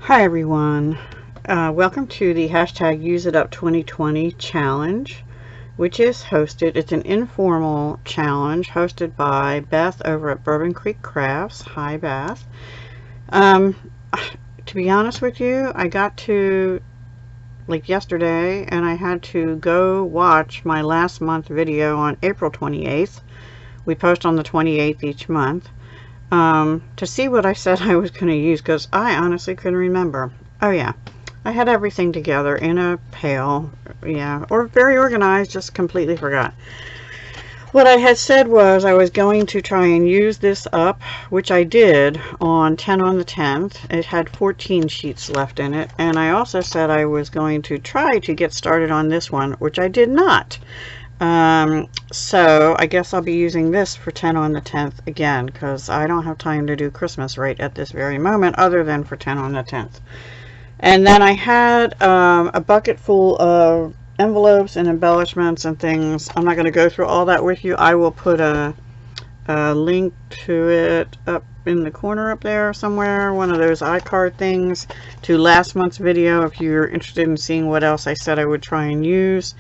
Hi everyone, welcome to the hashtag Use It Up 2020 challenge, which is hosted, it's an informal challenge hosted by Beth over at Bourbon Creek Crafts. Hi Beth. To be honest with you, I got to like yesterday and I had to go watch my last month video on April 28th. We post on the 28th each month. To see what I said I was going to use, because I honestly couldn't remember. Oh yeah, I had everything together in a pail, yeah, or very organized, just completely forgot. What I had said was I was going to try and use this up, which I did on 10 on the 10th. It had 14 sheets left in it, and I also said I was going to try to get started on this one, which I did not. So I guess I'll be using this for 10 on the 10th again, because I don't have time to do Christmas right at this very moment other than for 10 on the 10th. And then I had a bucket full of envelopes and embellishments and things. I'm not going to go through all that with you. I will put a link to it up in the corner up there somewhere, one of those iCard things, to last month's video if you're interested in seeing what else I said I would try and use.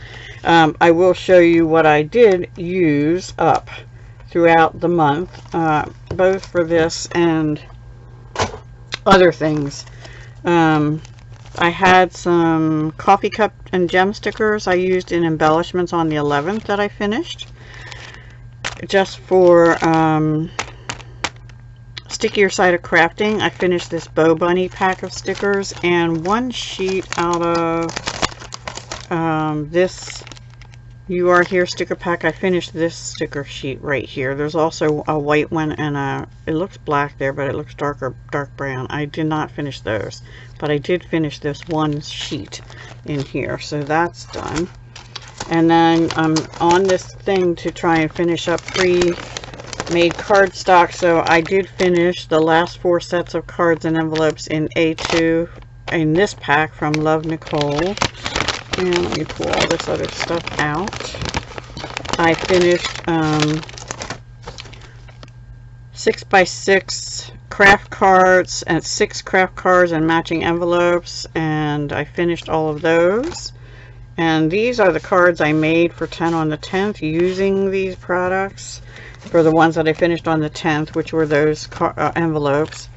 I will show you what I did use up throughout the month, both for this and other things. I had some coffee cup and gem stickers I used in embellishments on the 11th that I finished, just for stickier side of crafting. I finished this Bow Bunny pack of stickers, and one sheet out of this You Are Here sticker pack. I finished this sticker sheet right here. There's also a white one and it looks black there, but it looks dark brown. I did not finish those, but I did finish this one sheet in here, so that's done. And then I'm on this thing to try and finish up pre-made cardstock, so I did finish the last 4 sets of cards and envelopes in A2 in this pack from Love Nicole. And let me pull all this other stuff out. I finished 6x6 craft cards and 6 craft cards and matching envelopes, and I finished all of those. And these are the cards I made for 10 on the 10th using these products for the ones that I finished on the 10th, which were those envelopes.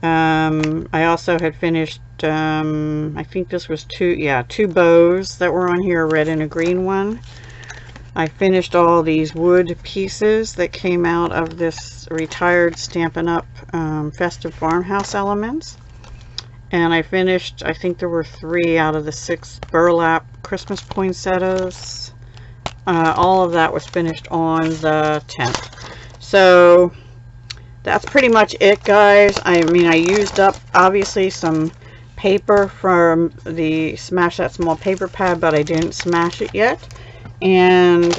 I also had finished, I think this was 2 bows that were on here, a red and a green one. I finished all these wood pieces that came out of this retired Stampin' Up! Festive Farmhouse elements. And I finished, I think there were 3 out of the 6 burlap Christmas poinsettias. All of that was finished on the 10th. So that's pretty much it, guys. I mean, I used up obviously some paper from the Smash That Small paper pad, but I didn't smash it yet. And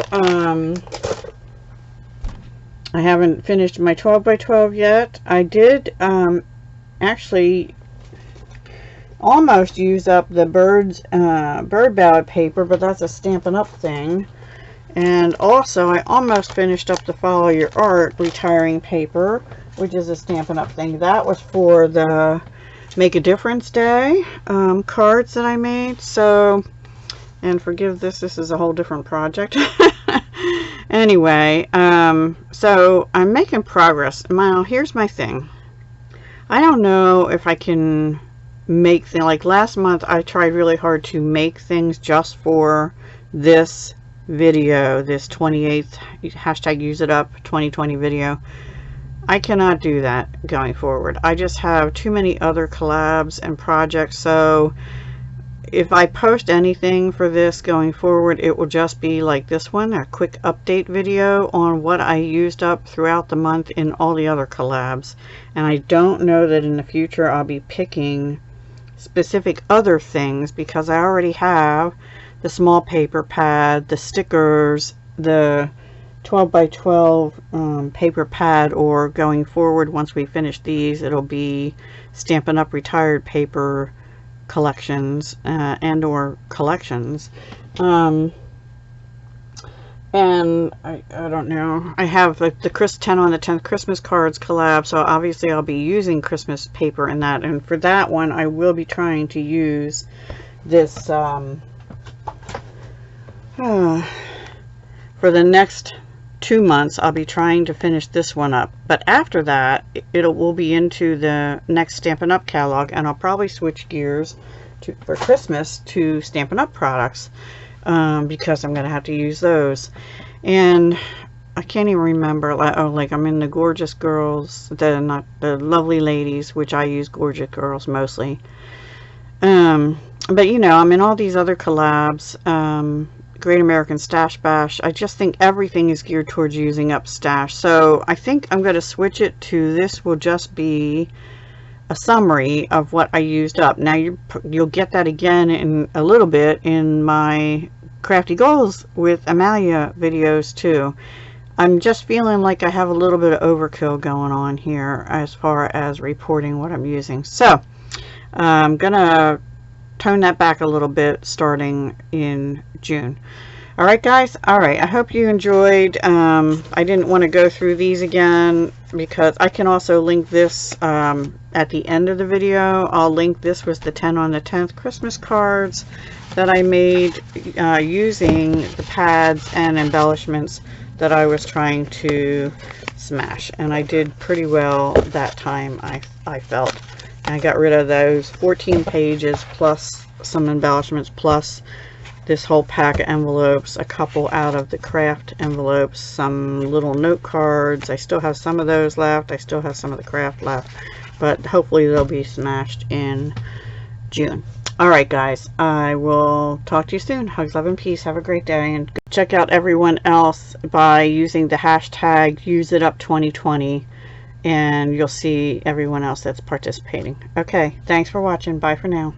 I haven't finished my 12x12 yet. I did actually almost use up the bird ballad paper, but that's a Stampin' Up! Thing. And also I almost finished up the Follow Your Art retiring paper, which is a Stampin' Up! Thing. That was for the Make a Difference Day cards that I made. So, and forgive this is a whole different project. Anyway, so I'm making progress. Now here's my thing. I don't know if I can make things, like last month I tried really hard to make things just for this video, this 28th hashtag Use It Up 2020 video. I cannot do that going forward. I just have too many other collabs and projects, so if I post anything for this going forward, it will just be like this one, a quick update video on what I used up throughout the month in all the other collabs. And I don't know that in the future I'll be picking specific other things, because I already have the small paper pad, the stickers, the 12x12 paper pad, or going forward once we finish these, it'll be Stampin' Up! Retired paper collections and or collections. And I don't know, I have like the 10 on the 10th Christmas cards collab, so obviously I'll be using Christmas paper in that. And for that one, I will be trying to use this for the next 2 months. I'll be trying to finish this one up, but after that will be into the next Stampin' Up! Catalog, and I'll probably switch gears for Christmas to Stampin' Up! Products. Because I'm gonna have to use those. And I can't even remember, like I'm in the Gorgeous Girls, not the Lovely Ladies, which I use Gorgeous Girls mostly. But you know, I'm in all these other collabs, Great American Stash Bash. I just think everything is geared towards using up stash, so I think I'm going to switch it to, this will just be a summary of what I used up. Now you'll get that again in a little bit in my Crafty Goals with Amalia videos too. I'm just feeling like I have a little bit of overkill going on here as far as reporting what I'm using, so I'm gonna tone that back a little bit starting in June. Alright guys, alright, I hope you enjoyed. I didn't want to go through these again because I can also link this at the end of the video. I'll link, this was the 10 on the 10th Christmas cards that I made using the pads and embellishments that I was trying to smash, and I did pretty well that time, I felt. And I got rid of those 14 pages plus some embellishments plus this whole pack of envelopes, a couple out of the craft envelopes, some little note cards. I still have some of those left. I still have some of the craft left, but hopefully they'll be smashed in June. Alright guys, I will talk to you soon. Hugs, love, and peace. Have a great day, and check out everyone else by using the hashtag UseItUp2020, and you'll see everyone else that's participating. Okay, thanks for watching. Bye for now.